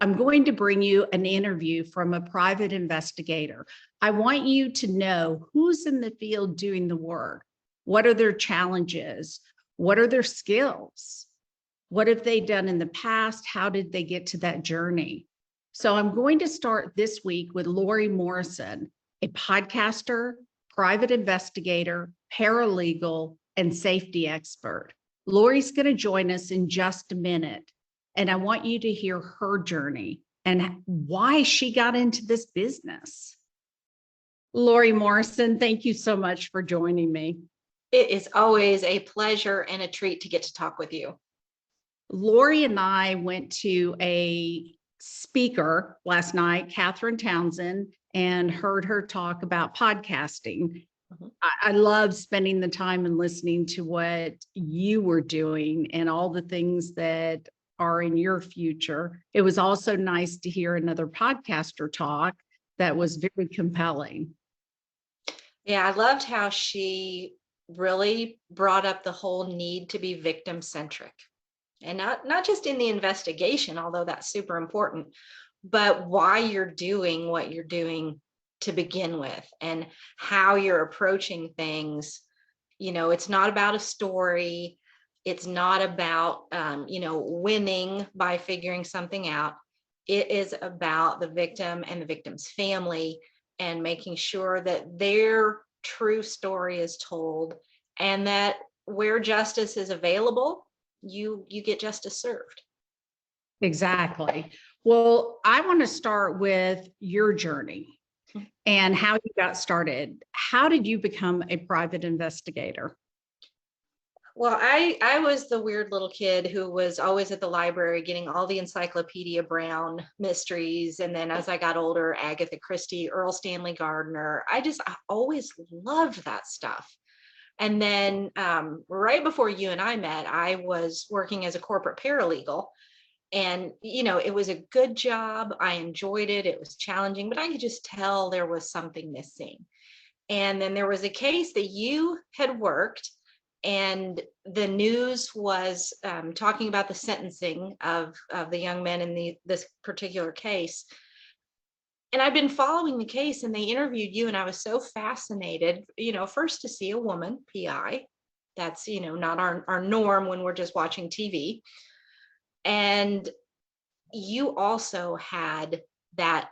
I'm going to bring you an interview from a private investigator. I want you to know who's in the field doing the work. What are their challenges? What are their skills? What have they done in the past? How did they get to that journey? So I'm going to start this week with Lori Morrison, a podcaster, private investigator, paralegal, and safety expert. Lori's going to join us in just a minute, and I want you to hear her journey and why she got into this business. Lori Morrison, thank you so much for joining me. It is always a pleasure and a treat to get to talk with you. Lori and I went to a speaker last night, Catherine Townsend, and heard her talk about podcasting. I love spending the time and listening to what you were doing and all the things that are in your future. It was also nice to hear another podcaster talk that was very compelling. Yeah, I loved how she really brought up the whole need to be victim-centric. And not just in the investigation, although that's super important, but why you're doing what you're doing to begin with and how you're approaching things. You know, it's not about a story. It's not about, winning by figuring something out. It is about the victim and the victim's family and making sure that their true story is told, and that where justice is available, you get justice served. Exactly. Well, I want to start with your journey and how you got started. How did you become a private investigator? Well, I was the weird little kid who was always at the library getting all the Encyclopedia Brown mysteries. And then as I got older, Agatha Christie, Earl Stanley Gardner. I always loved that stuff. And then right before you and I met, I was working as a corporate paralegal. And, it was a good job. I enjoyed it. It was challenging, but I could just tell there was something missing. And then there was a case that you had worked, and the news was talking about the sentencing of the young men in this particular case. And I've been following the case, and they interviewed you, and I was so fascinated, first to see a woman PI. That's, not our norm when we're just watching TV. And you also had that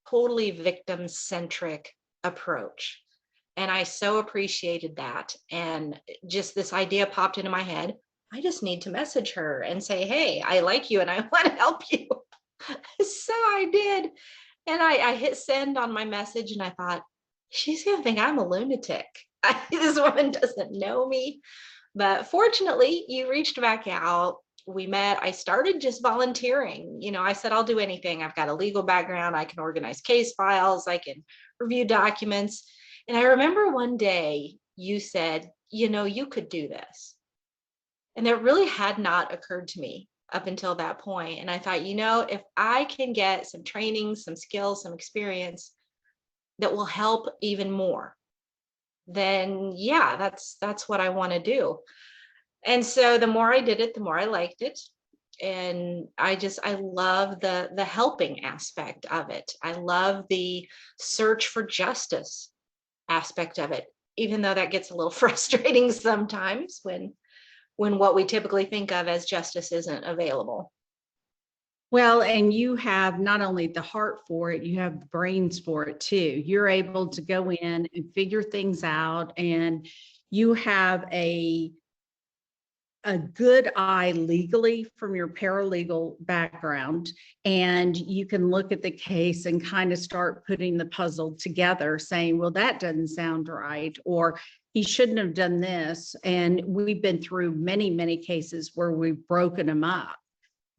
totally victim-centric approach. And I so appreciated that. And just this idea popped into my head. I just need to message her and say, hey, I like you and I want to help you. So I did. And I hit send on my message, and I thought, she's going to think I'm a lunatic. This woman doesn't know me. But fortunately, you reached back out. We met. I started just volunteering. I said, I'll do anything. I've got a legal background. I can organize case files. I can review documents. And I remember one day you said, you could do this. And that really had not occurred to me up until that point. And I thought, if I can get some training, some skills, some experience that will help even more, then yeah, that's what I want to do. And so the more I did it, the more I liked it. And I love the helping aspect of it. I love the search for justice aspect of it, even though that gets a little frustrating sometimes when what we typically think of as justice isn't available. Well, and you have not only the heart for it, you have the brains for it too. You're able to go in and figure things out, and you have a good eye legally from your paralegal background, and you can look at the case and kind of start putting the puzzle together, saying, well, that doesn't sound right, or he shouldn't have done this. And we've been through many, many cases where we've broken them up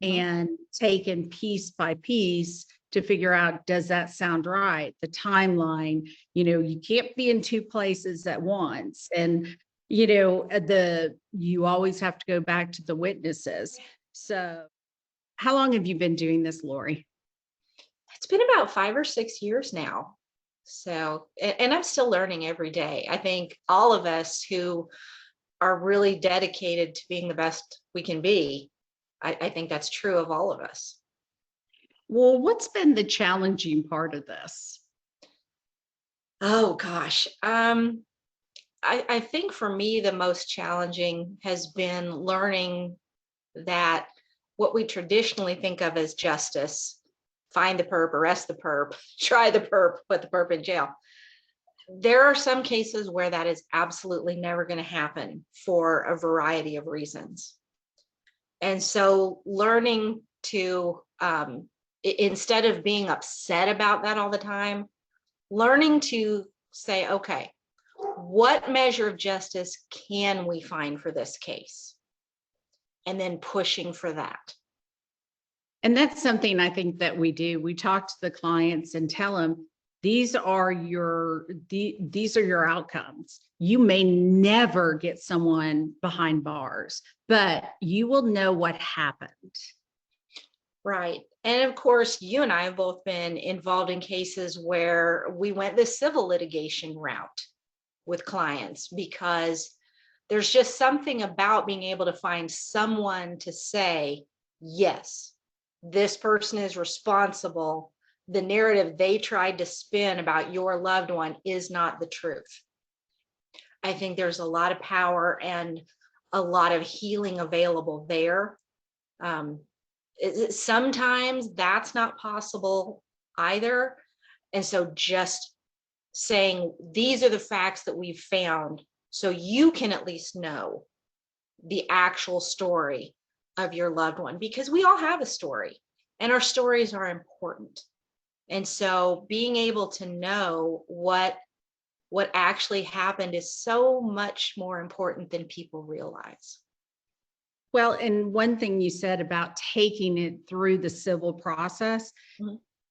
and taken piece by piece to figure out, does that sound right? The timeline, you can't be in two places at once. And you always have to go back to the witnesses. So how long have you been doing this, Lori? It's been about 5 or 6 years now. So, and I'm still learning every day. I think all of us who are really dedicated to being the best we can be, I think that's true of all of us. Well, what's been the challenging part of this? Oh gosh. I think for me, the most challenging has been learning that what we traditionally think of as justice, find the perp, arrest the perp, try the perp, put the perp in jail. There are some cases where that is absolutely never going to happen for a variety of reasons. And so learning to, instead of being upset about that all the time, learning to say, okay, what measure of justice can we find for this case? And then pushing for that. And that's something I think that we do. We talk to the clients and tell them, these are your outcomes. You may never get someone behind bars, but you will know what happened. Right. And of course, you and I have both been involved in cases where we went the civil litigation route with clients, because there's just something about being able to find someone to say, yes, this person is responsible. The narrative they tried to spin about your loved one is not the truth. I think there's a lot of power and a lot of healing available there. Sometimes that's not possible either. And so just saying, these are the facts that we've found, so you can at least know the actual story of your loved one, because we all have a story and our stories are important. And so being able to know what actually happened is so much more important than people realize. Well, and one thing you said about taking it through the civil process,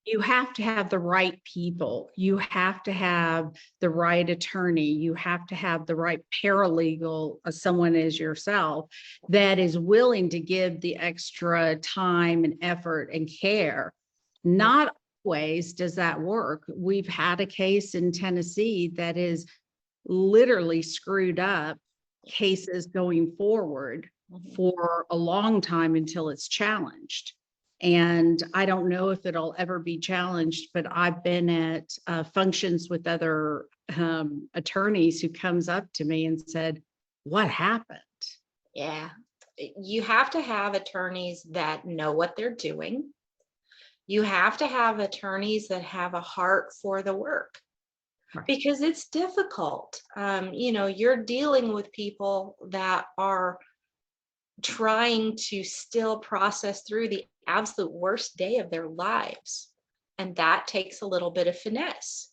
you have to have the right people. You have to have the right attorney. You have to have the right paralegal, someone as yourself, that is willing to give the extra time and effort and care. Not always does that work. We've had a case in Tennessee that is literally screwed up cases going forward for a long time until it's challenged. And I don't know if it'll ever be challenged, but I've been at functions with other attorneys who comes up to me and said, what happened? Yeah, you have to have attorneys that know what they're doing. You have to have attorneys that have a heart for the work, right? Because it's difficult. You're dealing with people that are trying to still process through the absolute worst day of their lives. And that takes a little bit of finesse.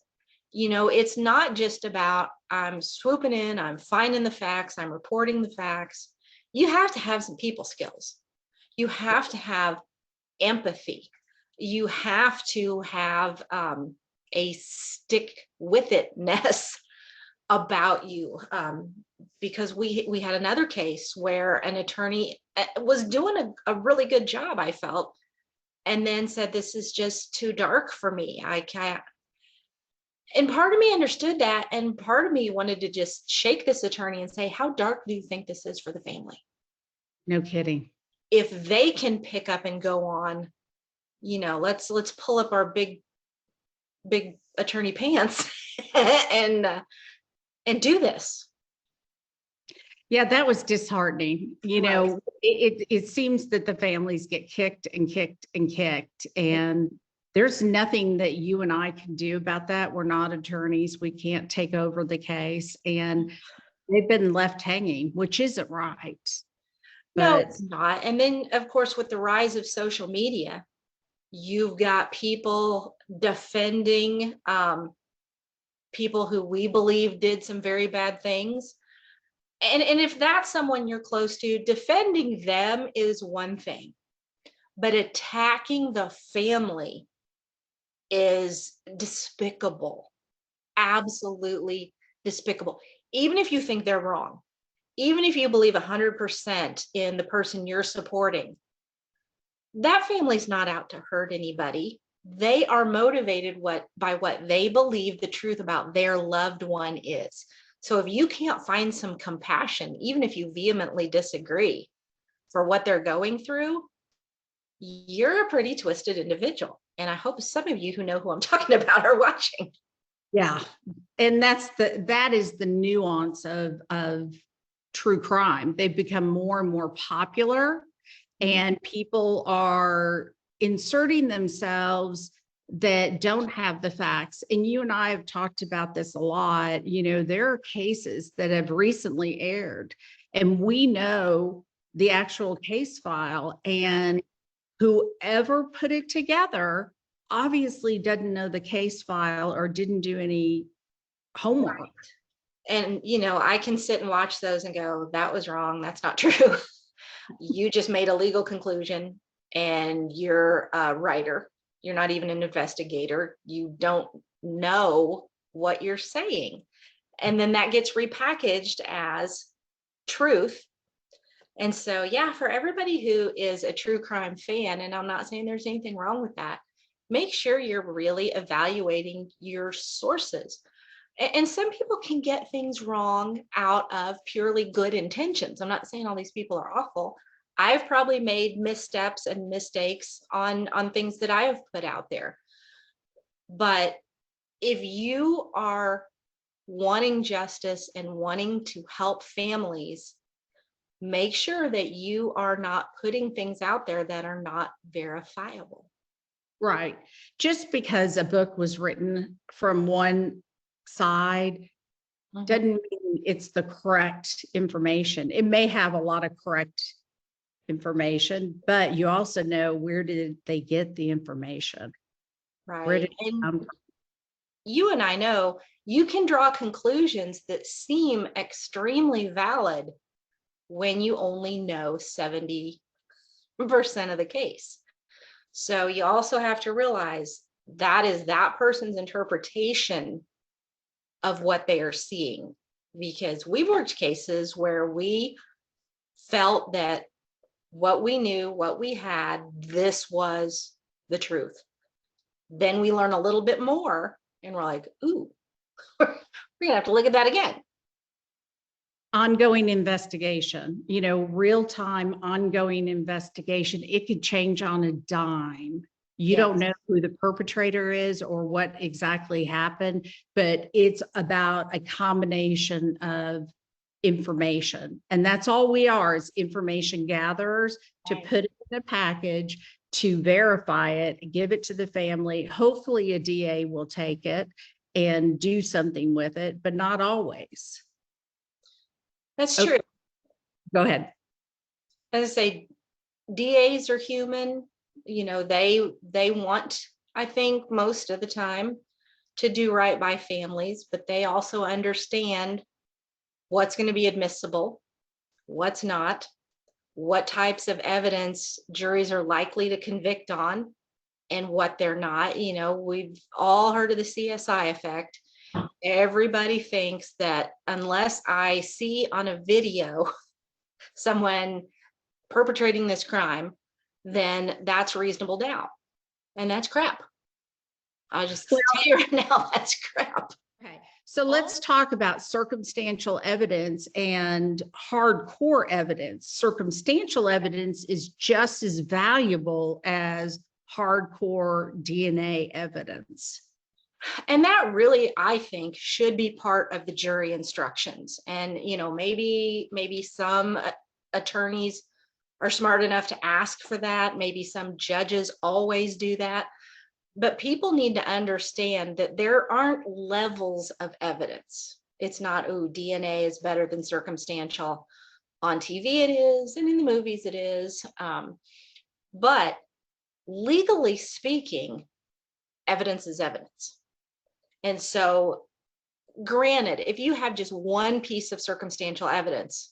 It's not just about, I'm swooping in, I'm finding the facts, I'm reporting the facts. You have to have some people skills. You have to have empathy. You have to have a stick with itness about you. Because we had another case where an attorney was doing a really good job, I felt, and then said, this is just too dark for me. I can't. And part of me understood that. And part of me wanted to just shake this attorney and say, how dark do you think this is for the family? No kidding. If they can pick up and go on, let's pull up our big attorney pants and do this. Yeah, that was disheartening. It seems that the families get kicked and kicked and kicked, and there's nothing that you and I can do about that. We're not attorneys. We can't take over the case, and they've been left hanging, which isn't right. No, it's not. And then, of course, with the rise of social media, you've got people defending people who we believe did some very bad things. And if that's someone you're close to, defending them is one thing, but attacking the family is despicable, absolutely despicable. Even if you think they're wrong, even if you believe 100% in the person you're supporting, that family's not out to hurt anybody. They are motivated by what they believe the truth about their loved one is. So if you can't find some compassion, even if you vehemently disagree for what they're going through, you're a pretty twisted individual. And I hope some of you who know who I'm talking about are watching. Yeah. And that is the nuance of true crime. They've become more and more popular, and people are inserting themselves that don't have the facts. And you and I have talked about this a lot. You know, there are cases that have recently aired, and we know the actual case file, and whoever put it together obviously doesn't know the case file or didn't do any homework. Right. And, you know, I can sit and watch those and go, that was wrong. That's not true. You just made a legal conclusion, and you're a writer. You're not even an investigator. You don't know what you're saying. And then that gets repackaged as truth. And so, yeah, for everybody who is a true crime fan, and I'm not saying there's anything wrong with that, make sure you're really evaluating your sources. And some people can get things wrong out of purely good intentions. I'm not saying all these people are awful. I've probably made missteps and mistakes on things that I have put out there. But if you are wanting justice and wanting to help families, make sure that you are not putting things out there that are not verifiable. Right. Just because a book was written from one side doesn't mean it's the correct information. It may have a lot of correct information, but you also know, where did they get the information? Right. Where did it come from? You and I know you can draw conclusions that seem extremely valid when you only know 70% of the case. So you also have to realize that is that person's interpretation of what they are seeing, because we've worked cases where we felt that what we knew, what we had, this was the truth. Then we learn a little bit more and we're like, ooh, we're gonna have to look at that again. Ongoing investigation, you know, real-time ongoing investigation. It could change on a dime. You don't know who the perpetrator is or what exactly happened, but it's about a combination of information. And that's all we are, is information gatherers to put it in a package, to verify it, give it to the family. Hopefully a DA will take it and do something with it, but not always. That's true. Go ahead. As I say, DAs are human. You know, they want, I think most of the time, to do right by families, but they also understand what's going to be admissible, what's not, what types of evidence juries are likely to convict on, and what they're not. You know, we've all heard of the CSI effect. Everybody thinks that unless I see on a video someone perpetrating this crime, then that's reasonable doubt. And that's crap. I'll just tell you right now, that's crap. Okay, so let's talk about circumstantial evidence and hardcore evidence. Circumstantial evidence is just as valuable as hardcore DNA evidence. And that really, I think, should be part of the jury instructions. And, you know, maybe some attorneys are smart enough to ask for that. Maybe some judges always do that. But people need to understand that there aren't levels of evidence. It's not, oh, DNA is better than circumstantial. On TV it is, and in the movies it is. But legally speaking, evidence is evidence. And so, granted, if you have just one piece of circumstantial evidence,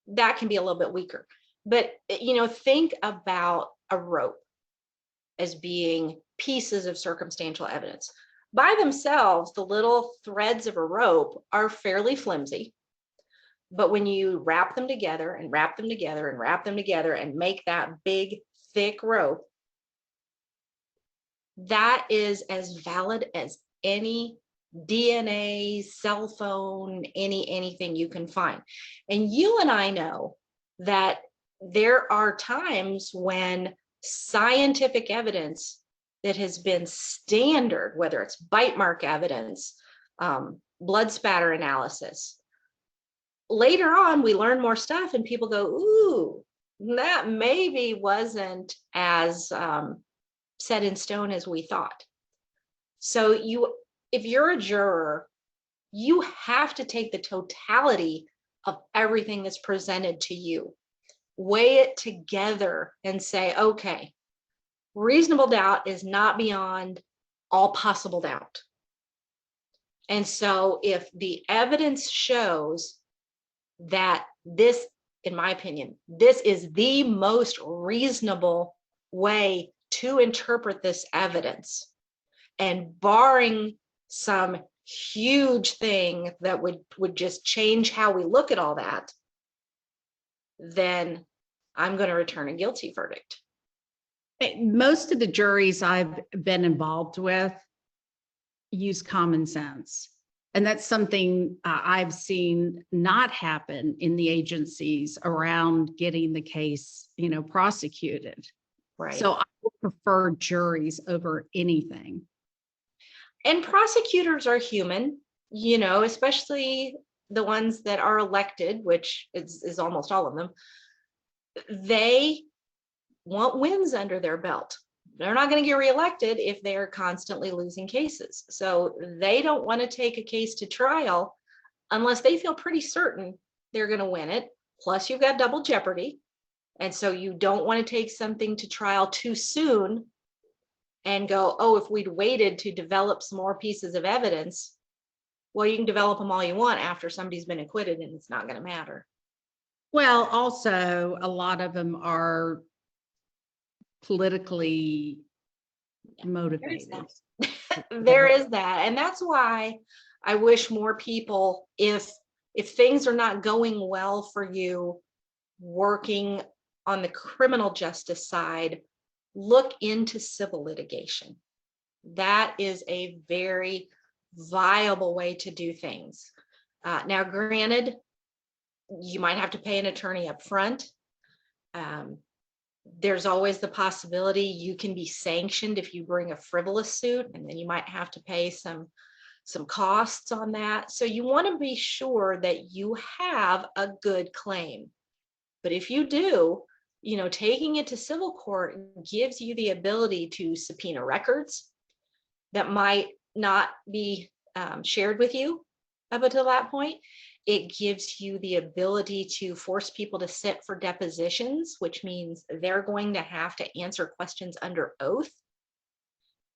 that can be a little bit weaker. But, you know, think about a rope as being pieces of circumstantial evidence. By themselves, the little threads of a rope are fairly flimsy. But when you wrap them together and wrap them together and wrap them together and make that big, thick rope, that is as valid as any DNA, cell phone, anything you can find. And you and I know that there are times when scientific evidence that has been standard, whether it's bite mark evidence, blood spatter analysis. Later on, we learn more stuff and people go, ooh, that maybe wasn't as set in stone as we thought. So if you're a juror, you have to take the totality of everything that's presented to you, weigh it together and say, okay, reasonable doubt is not beyond all possible doubt. And so if the evidence shows that this, in my opinion, this is the most reasonable way to interpret this evidence, and barring some huge thing that would just change how we look at all that, then I'm going to return a guilty verdict. Most of the juries I've been involved with use common sense. And that's something I've seen not happen in the agencies around getting the case, prosecuted. Right. So I would prefer juries over anything. And prosecutors are human, especially the ones that are elected, which is almost all of them. They want wins under their belt. They're not going to get reelected if they're constantly losing cases. So they don't want to take a case to trial unless they feel pretty certain they're going to win it. Plus, you've got double jeopardy. And so you don't want to take something to trial too soon and go, oh, if we'd waited to develop some more pieces of evidence, well, you can develop them all you want after somebody's been acquitted and it's not going to matter. Well, also, a lot of them are politically motivated. There is that. And that's why I wish more people, if things are not going well for you working on the criminal justice side, look into civil litigation. That is a very viable way to do things. Now, granted, you might have to pay an attorney up front. There's always the possibility you can be sanctioned if you bring a frivolous suit, and then you might have to pay some costs on that. So you want to be sure that you have a good claim. But if you do, taking it to civil court gives you the ability to subpoena records that might not be shared with you up until that point. It gives you the ability to force people to sit for depositions, which means they're going to have to answer questions under oath.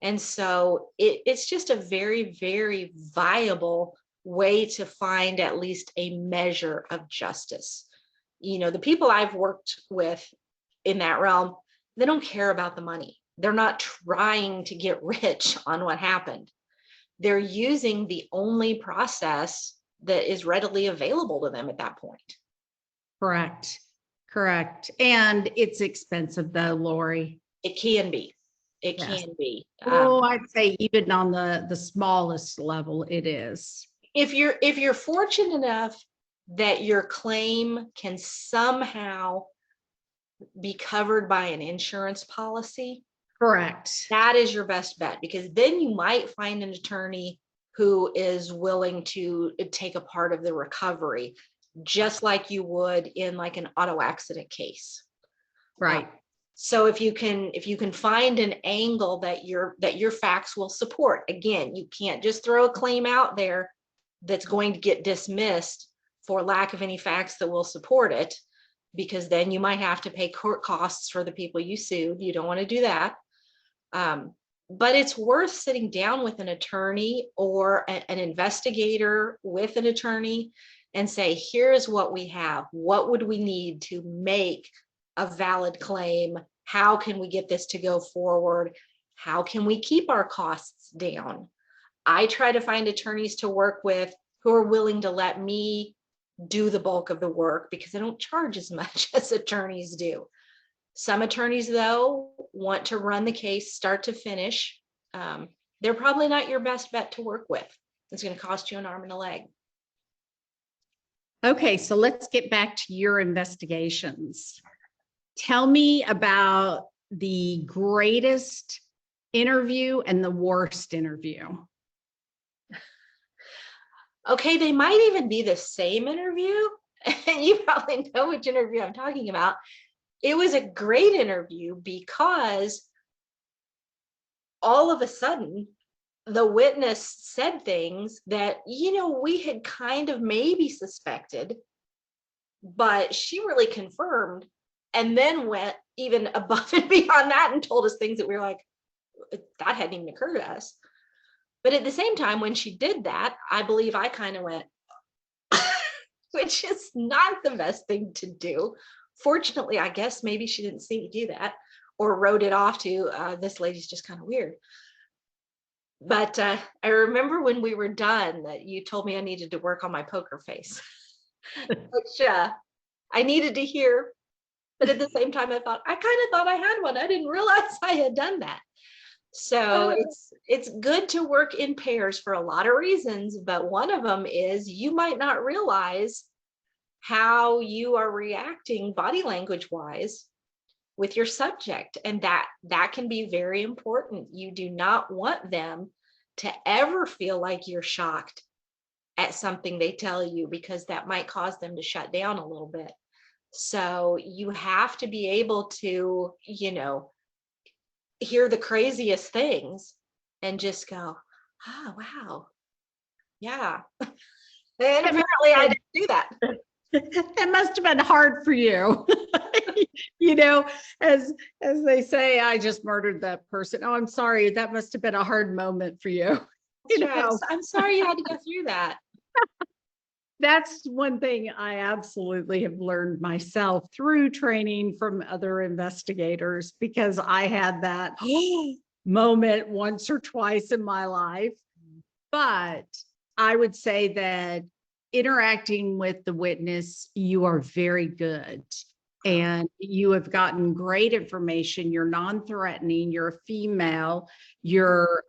And so it's just a very, very viable way to find at least a measure of justice. The people I've worked with in that realm, they don't care about the money. They're not trying to get rich on what happened. They're using the only process that is readily available to them at that point. Correct. And it's expensive though, Lori. It can be. It Yes. can be. I'd say even on the smallest level, it is. If you're fortunate enough that your claim can somehow be covered by an insurance policy, Correct. that is your best bet, because then you might find an attorney who is willing to take a part of the recovery, just like you would in like an auto accident case. Right. So if you can find an angle that your facts will support, again, you can't just throw a claim out there that's going to get dismissed for lack of any facts that will support it, because then you might have to pay court costs for the people you sued. You don't want to do that. But it's worth sitting down with an attorney or an investigator with an attorney and say, here's what we have. What would we need to make a valid claim? How can we get this to go forward? How can we keep our costs down? I try to find attorneys to work with who are willing to let me do the bulk of the work, because I don't charge as much as attorneys do. Some attorneys, though, want to run the case start to finish. They're probably not your best bet to work with. It's going to cost you an arm and a leg. Okay, so let's get back to your investigations. Tell me about the greatest interview and the worst interview? Okay, they might even be the same interview. And you probably know which interview I'm talking about. It was a great interview because all of a sudden, the witness said things that, we had kind of maybe suspected, but she really confirmed, and then went even above and beyond that and told us things that we were like, that hadn't even occurred to us. But at the same time, when she did that, I believe I kind of went, which is not the best thing to do. Fortunately, I guess maybe she didn't see me do that or wrote it off to this lady's just kind of weird. But I remember when we were done that you told me I needed to work on my poker face, which I needed to hear. But at the same time, I kind of thought I had one. I didn't realize I had done that. So it's good to work in pairs for a lot of reasons, but one of them is you might not realize how you are reacting body language wise with your subject, and that can be very important. You do not want them to ever feel like you're shocked at something they tell you, because that might cause them to shut down a little bit. So you have to be able to, hear the craziest things and just go, oh, wow. Yeah. And apparently I didn't do that. It must have been hard for you. As they say, I just murdered that person. Oh, I'm sorry. That must have been a hard moment for you. I'm sorry you had to go through that. That's one thing I absolutely have learned myself through training from other investigators, because I had that moment once or twice in my life. But I would say that interacting with the witness, you are very good. And you have gotten great information. You're non-threatening, you're a female, you're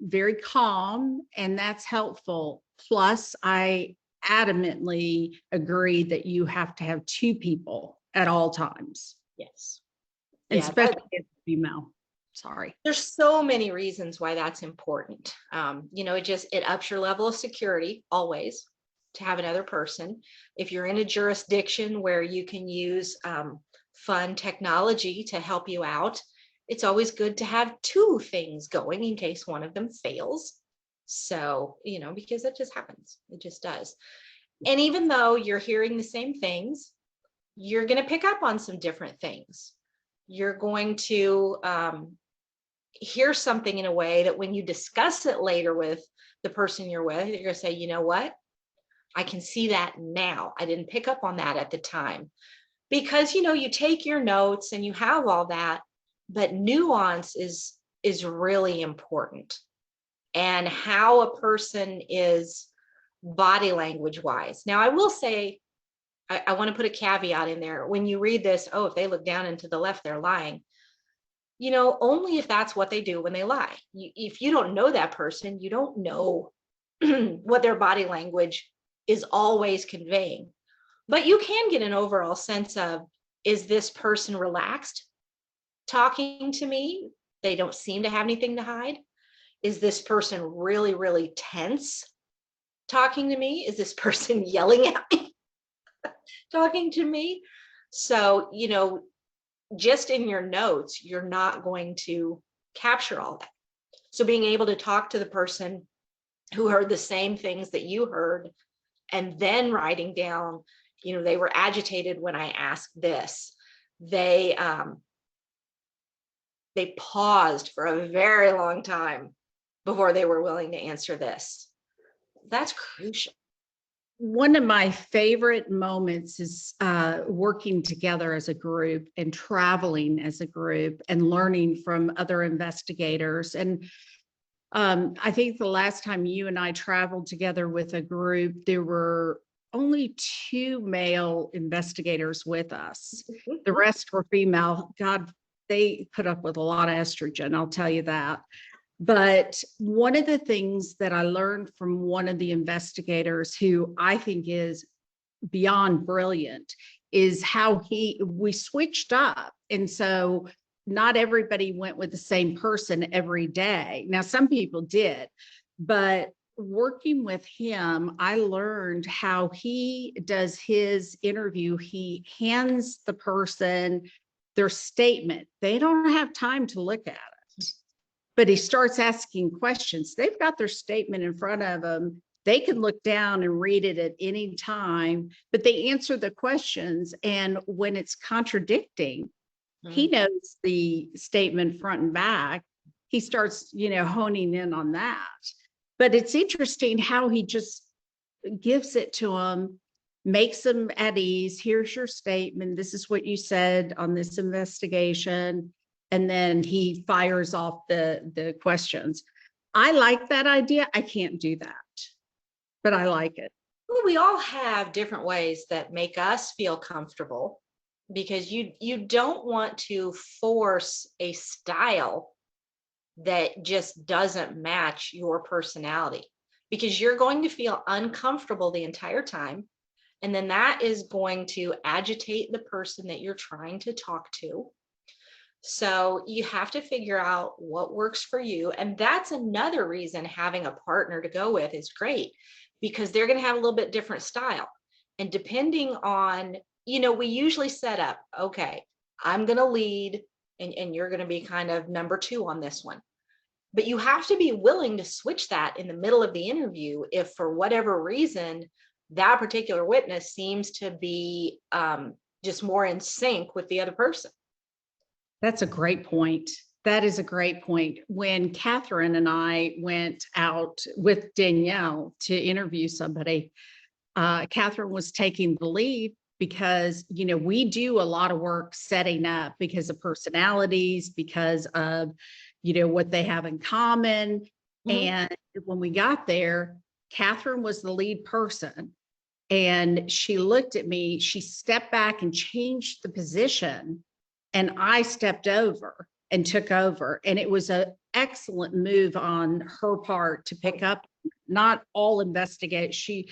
very calm, and that's helpful. Plus, I adamantly agree that you have to have two people at all times. Yes. Especially as a female. Sorry. There's so many reasons why that's important. It ups your level of security always to have another person. If you're in a jurisdiction where you can use fun technology to help you out, it's always good to have two things going in case one of them fails. So, because it just happens. It just does. And even though you're hearing the same things, you're going to pick up on some different things. You're going to hear something in a way that when you discuss it later with the person you're with, you're going to say, you know what? I can see that now. I didn't pick up on that at the time. Because, you take your notes and you have all that, but nuance is really important. And how a person is body language wise. Now, I will say, I want to put a caveat in there. When you read this, oh, if they look down and to the left, they're lying. Only if that's what they do when they lie. If you don't know that person, you don't know what their body language is always conveying. But you can get an overall sense of, is this person relaxed talking to me? They don't seem to have anything to hide. Is this person really, really tense talking to me? Is this person yelling at me talking to me? So, just in your notes, you're not going to capture all that. So being able to talk to the person who heard the same things that you heard, and then writing down, they were agitated when I asked this. They paused for a very long time before they were willing to answer this. That's crucial. One of my favorite moments is working together as a group and traveling as a group and learning from other investigators. And I think the last time you and I traveled together with a group, there were only 2 male investigators with us. The rest were female. God, they put up with a lot of estrogen, I'll tell you that. But one of the things that I learned from one of the investigators, who I think is beyond brilliant, is how we switched up. And so not everybody went with the same person every day. Now, some people did, but working with him, I learned how he does his interview. He hands the person their statement. They don't have time to look at it, but he starts asking questions. They've got their statement in front of them. They can look down and read it at any time, but they answer the questions. And when it's contradicting, he knows the statement front and back. He starts, honing in on that. But it's interesting how he just gives it to them, makes them at ease. Here's your statement. This is what you said on this investigation. And then he fires off the questions. I like that idea. I can't do that, but I like it. Well, we all have different ways that make us feel comfortable, because you don't want to force a style that just doesn't match your personality, because you're going to feel uncomfortable the entire time. And then that is going to agitate the person that you're trying to talk to. So you have to figure out what works for you. And that's another reason having a partner to go with is great, because they're going to have a little bit different style. And depending on, we usually set up, okay, I'm going to lead and you're going to be kind of number two on this one. But you have to be willing to switch that in the middle of the interview if for whatever reason that particular witness seems to be just more in sync with the other person. That's a great point. That is a great point. When Catherine and I went out with Danielle to interview somebody, Catherine was taking the lead because, we do a lot of work setting up because of personalities, because of, what they have in common. And when we got there, Catherine was the lead person. And she looked at me, she stepped back and changed the position. And I stepped over and took over. And it was an excellent move on her part to pick up. Not all investigate. She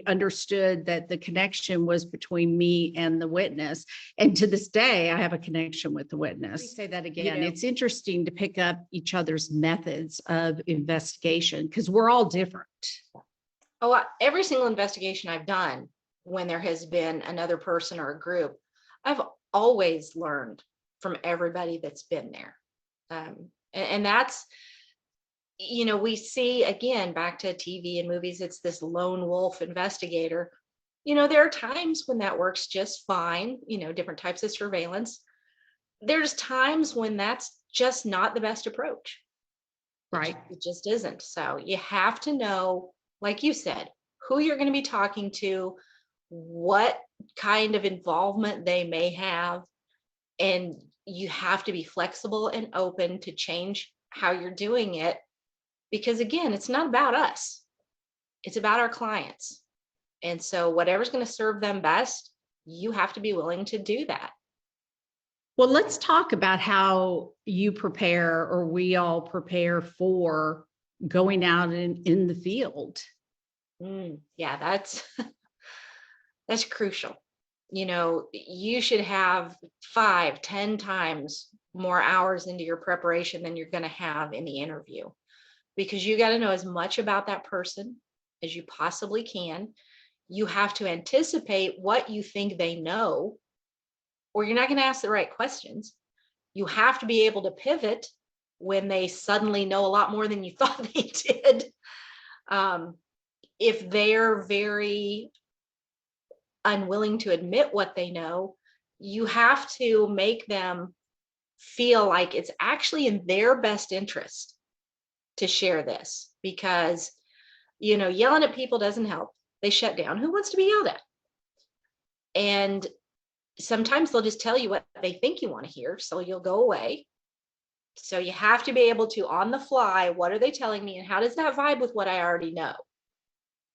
understood that the connection was between me and the witness. And to this day, I have a connection with the witness. Let me say that again. It's interesting to pick up each other's methods of investigation because we're all different. Oh, every single investigation I've done, when there has been another person or a group, I've always learned from everybody that's been there. And that's, we see, again, back to TV and movies, it's this lone wolf investigator. There are times when that works just fine, different types of surveillance. There's times when that's just not the best approach. Right. It just isn't. So you have to know, like you said, who you're going to be talking to, what kind of involvement they may have, and you have to be flexible and open to change how you're doing it. Because again, it's not about us. It's about our clients. And so whatever's going to serve them best, you have to be willing to do that. Well, let's talk about how you prepare, or we all prepare for going out in the field. Yeah, that's crucial. You should have 5-10 times more hours into your preparation than you're going to have in the interview, because you got to know as much about that person as you possibly can. You have to anticipate what you think they know, or you're not going to ask the right questions. You have to be able to pivot when they suddenly know a lot more than you thought they did. If they're very unwilling to admit what they know, you have to make them feel like it's actually in their best interest to share this, because yelling at people doesn't help. They shut down. Who wants to be yelled at? And sometimes they'll just tell you what they think you want to hear, so you'll go away. So you have to be able to, on the fly, what are they telling me and how does that vibe with what I already know?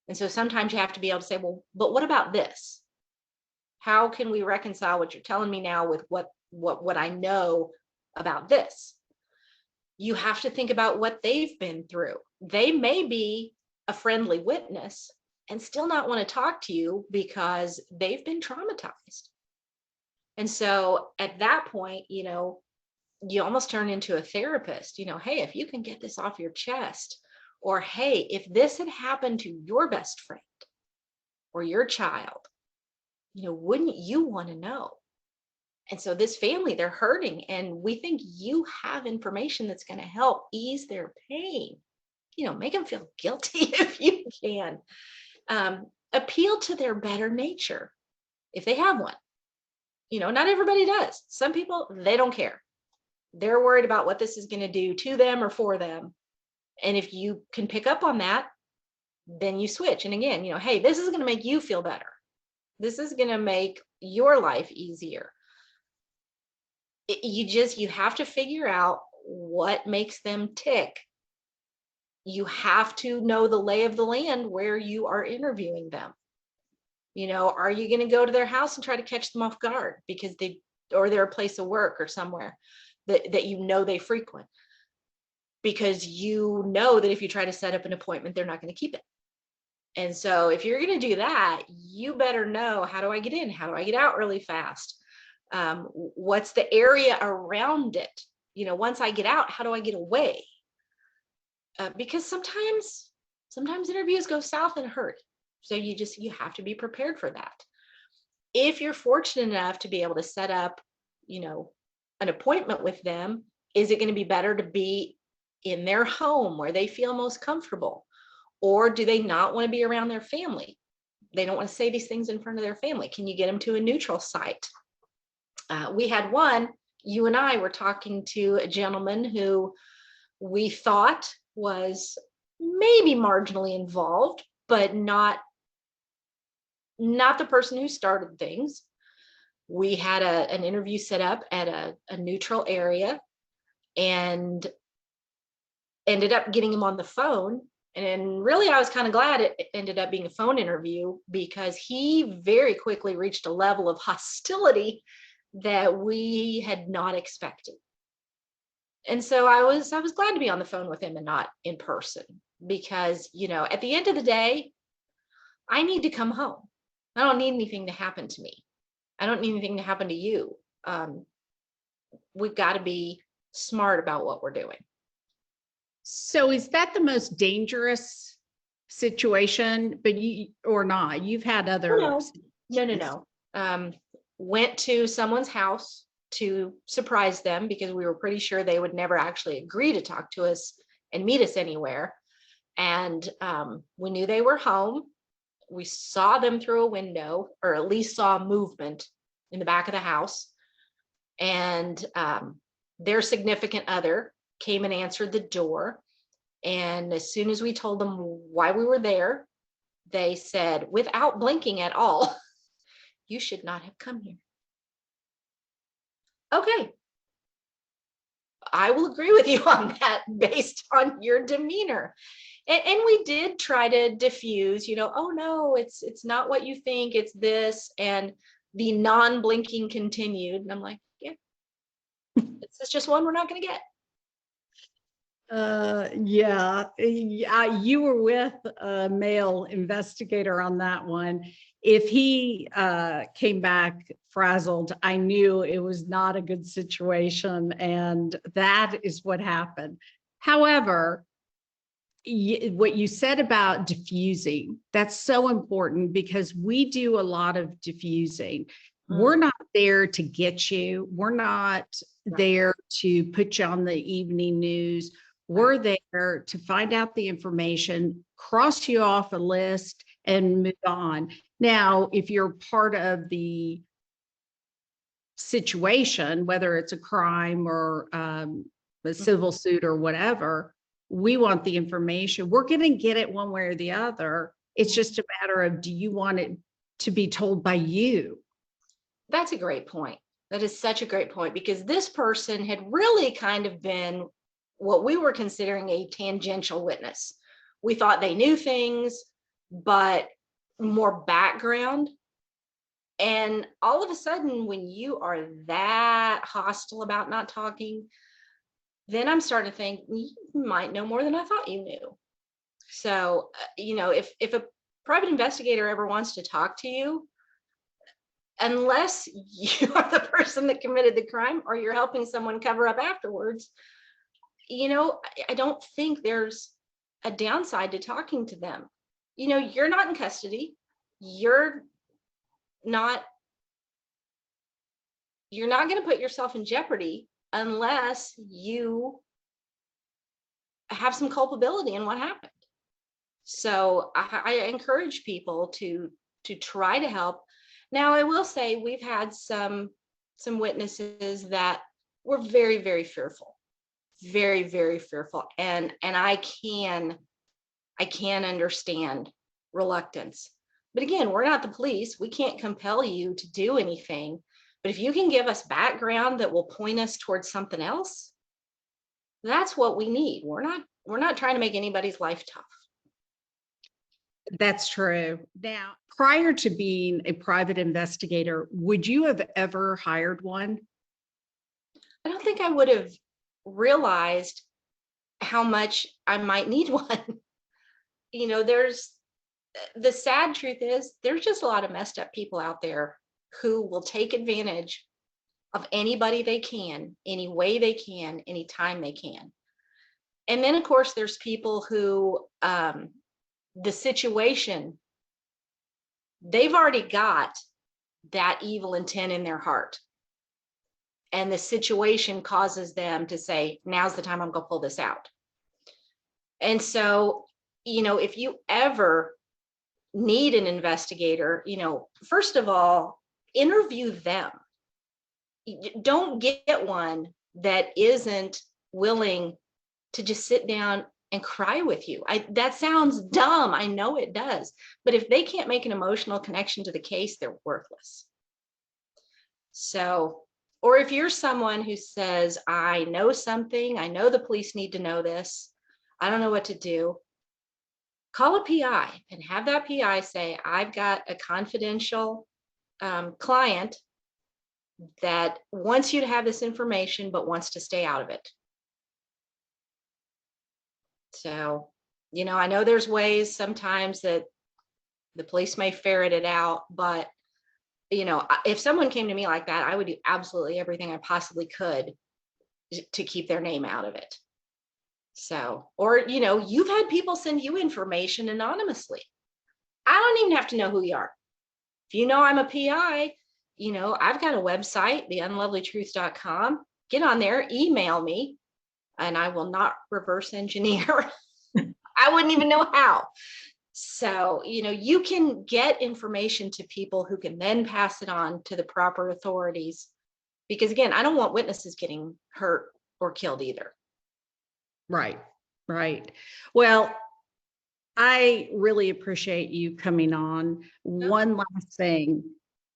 And so sometimes you have to be able to say, well, but what about this? How can we reconcile what you're telling me now with what I know about this? You have to think about what they've been through. They may be a friendly witness and still not want to talk to you because they've been traumatized. And so at that point, you know, you almost turn into a therapist, you know, hey, if you can get this off your chest, or hey, if this had happened to your best friend or your child, you know, wouldn't you want to know? And so this family, they're hurting, and we think you have information that's going to help ease their pain. You know, make them feel guilty if you can. Appeal to their better nature if they have one. You know, not everybody does. Some people, they don't care. They're worried about what this is going to do to them or for them. And if you can pick up on that, then you switch. And again, you know, hey, this is going to make you feel better. This is going to make your life easier. You have to figure out what makes them tick. You have to know the lay of the land where you are interviewing them. You know, are you going to go to their house and try to catch them off guard because or their place of work or somewhere that you know they frequent? Because you know that if you try to set up an appointment, they're not going to keep it. And so if you're going to do that, you better know, how do I get in? How do I get out really fast? What's the area around it? You know, once I get out, how do I get away? Because sometimes interviews go south in a hurry. So you have to be prepared for that. If you're fortunate enough to be able to set up, you know, an appointment with them, is it going to be better to be in their home where they feel most comfortable? Or do they not want to be around their family? They don't want to say these things in front of their family. Can you get them to a neutral site? We had one, you and I were talking to a gentleman who we thought was maybe marginally involved, but not the person who started things. We had an interview set up at a neutral area and ended up getting him on the phone. And really, I was kind of glad it ended up being a phone interview, because he very quickly reached a level of hostility that we had not expected. And so I was glad to be on the phone with him and not in person, because, you know, at the end of the day, I need to come home. I don't need anything to happen to me. I don't need anything to happen to you. We've got to be smart about what we're doing. So is that the most dangerous situation, but or not? You've had other. No. Went to someone's house to surprise them, because we were pretty sure they would never actually agree to talk to us and meet us anywhere. And we knew they were home. We saw them through a window, or at least saw movement in the back of the house. And their significant other came and answered the door. And as soon as we told them why we were there, they said, without blinking at all, "You should not have come here." Okay, I will agree with you on that based on your demeanor. And we did try to diffuse, you know, oh no, it's not what you think, it's this. And the non-blinking continued. And I'm like, yeah, this is just one we're not going to get. Yeah, you were with a male investigator on that one. If he came back frazzled, I knew it was not a good situation, and that is what happened. However, what you said about diffusing, that's so important, because we do a lot of diffusing. We're not there to get you. We're not there to put you on the evening news. We're there to find out the information, cross you off a list, and move on. Now, if you're part of the situation, whether it's a crime or a civil suit or whatever, we want the information. We're going to get it one way or the other. It's just a matter of, do you want it to be told by you? That's a great point. That is such a great point, because this person had really kind of been what we were considering a tangential witness. We thought they knew things, but more background. And all of a sudden, when you are that hostile about not talking, then I'm starting to think you might know more than I thought you knew. So, you know, if a private investigator ever wants to talk to you, unless you are the person that committed the crime or you're helping someone cover up afterwards, I don't think there's a downside to talking to them. You're not in custody. You're not going to put yourself in jeopardy unless you have some culpability in what happened. So I encourage people to try to help. Now, I will say we've had some witnesses that were very, very fearful, very, very fearful, and I can understand reluctance. But again, we're not the police. We can't compel you to do anything. But if you can give us background that will point us towards something else, that's what we need. We're not trying to make anybody's life tough. That's true. Now, prior to being a private investigator, would you have ever hired one? I don't think I would have realized how much I might need one. The sad truth is there's just a lot of messed up people out there who will take advantage of anybody they can, any way they can, anytime they can. And then, of course, there's people who the situation, they've already got that evil intent in their heart. And the situation causes them to say, now's the time I'm going to pull this out. And so, if you ever need an investigator, first of all, interview them. Don't get one that isn't willing to just sit down and cry with you. That sounds dumb. I know it does. But if they can't make an emotional connection to the case, they're worthless. So, or if you're someone who says, I know something, I know the police need to know this, I don't know what to do, call a PI and have that PI say, I've got a confidential client that wants you to have this information, but wants to stay out of it. So, I know there's ways sometimes that the police may ferret it out, but, if someone came to me like that, I would do absolutely everything I possibly could to keep their name out of it. So, or, you've had people send you information anonymously. I don't even have to know who you are. If I'm a PI, I've got a website, theunlovellytruth.com. Get on there, email me, and I will not reverse engineer. I wouldn't even know how. So, you can get information to people who can then pass it on to the proper authorities. Because again, I don't want witnesses getting hurt or killed either. Right. Well, I really appreciate you coming on. One last thing.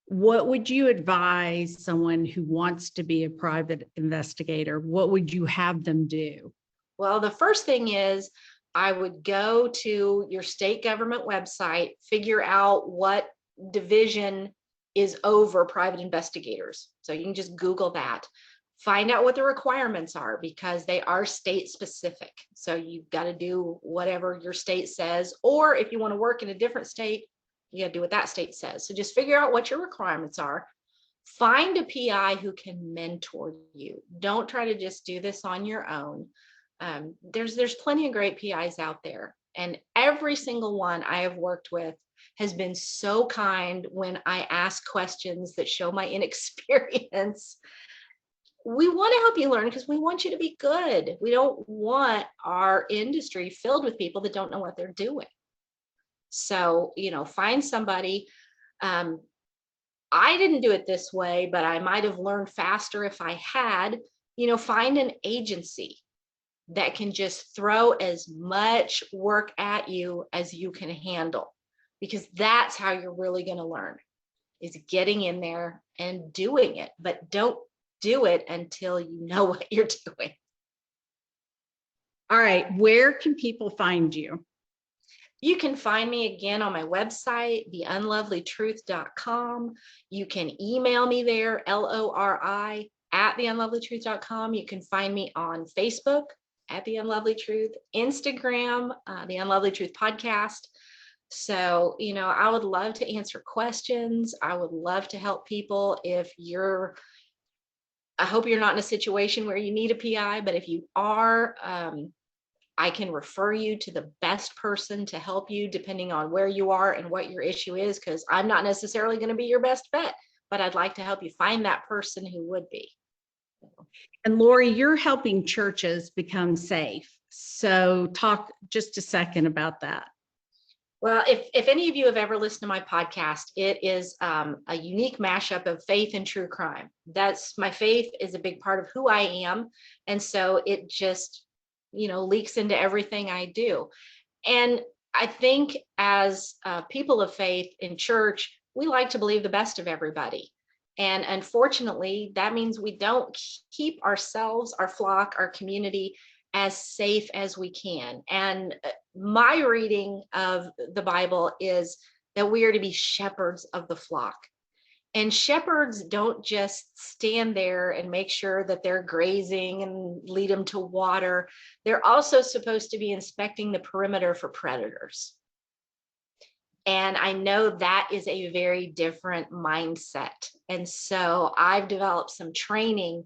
What would you advise someone who wants to be a private investigator? What would you have them do? Well, the first thing is I would go to your state government website, figure out what division is over private investigators. So you can just Google that. Find out what the requirements are, because they are state specific. So you've got to do whatever your state says, or if you want to work in a different state, you got to do what that state says. So just figure out what your requirements are. Find a PI who can mentor you. Don't try to just do this on your own. There's plenty of great PIs out there, and every single one I have worked with has been so kind when I ask questions that show my inexperience. We want to help you learn because we want you to be good. We don't want our industry filled with people that don't know what they're doing. So, find somebody. I didn't do it this way, but I might have learned faster if I had. Find an agency that can just throw as much work at you as you can handle, because that's how you're really going to learn, is getting in there and doing it. But don't do it until you know what you're doing. All right. Where can people find you? You can find me again on my website, theunlovellytruth.com. You can email me there, LORI @theunlovellytruth.com. You can find me on Facebook at The Unlovely Truth, Instagram, The Unlovely Truth Podcast. So, I would love to answer questions. I would love to help people. I hope you're not in a situation where you need a PI, but if you are, I can refer you to the best person to help you depending on where you are and what your issue is, because I'm not necessarily going to be your best bet, but I'd like to help you find that person who would be. And Lori, you're helping churches become safe. So talk just a second about that. Well, if any of you have ever listened to my podcast, it is a unique mashup of faith and true crime. My faith is a big part of who I am. And so it just, leaks into everything I do. And I think as people of faith in church, we like to believe the best of everybody. And unfortunately, that means we don't keep ourselves, our flock, our community as safe as we can. And my reading of the Bible is that we are to be shepherds of the flock. And shepherds don't just stand there and make sure that they're grazing and lead them to water. They're also supposed to be inspecting the perimeter for predators. And I know that is a very different mindset. And so I've developed some training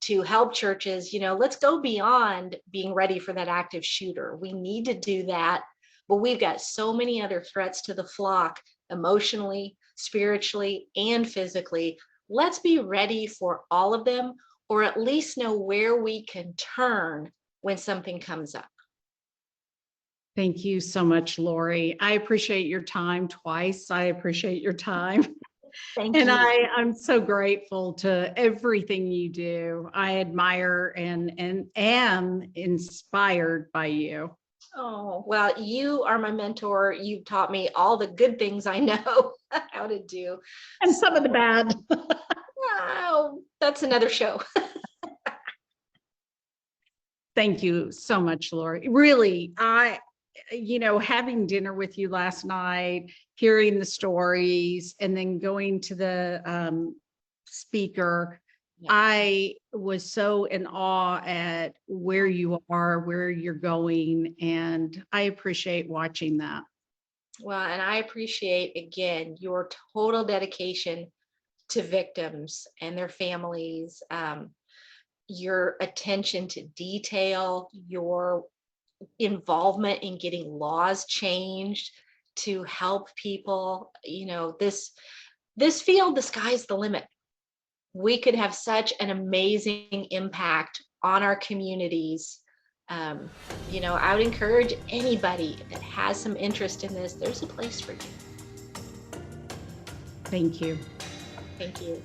to help churches, let's go beyond being ready for that active shooter. We need to do that, but we've got so many other threats to the flock, emotionally, spiritually, and physically. Let's be ready for all of them, or at least know where we can turn when something comes up. Thank you so much, Lori. I appreciate your time twice. I appreciate your time. Thank you. I'm so grateful to everything you do. I admire and am inspired by you. Oh, well, you are my mentor. You've taught me all the good things I know how to do. And some of the bad. Oh, that's another show. Thank you so much, Lori. Really, having dinner with you last night, hearing the stories, and then going to the speaker, yeah. I was so in awe at where you are, where you're going, and I appreciate watching that. Well, and I appreciate, again, your total dedication to victims and their families, your attention to detail, your involvement in getting laws changed to help people. This field, the sky's the limit. We could have such an amazing impact on our communities. I would encourage anybody that has some interest in this, there's a place for you. Thank you. Thank you.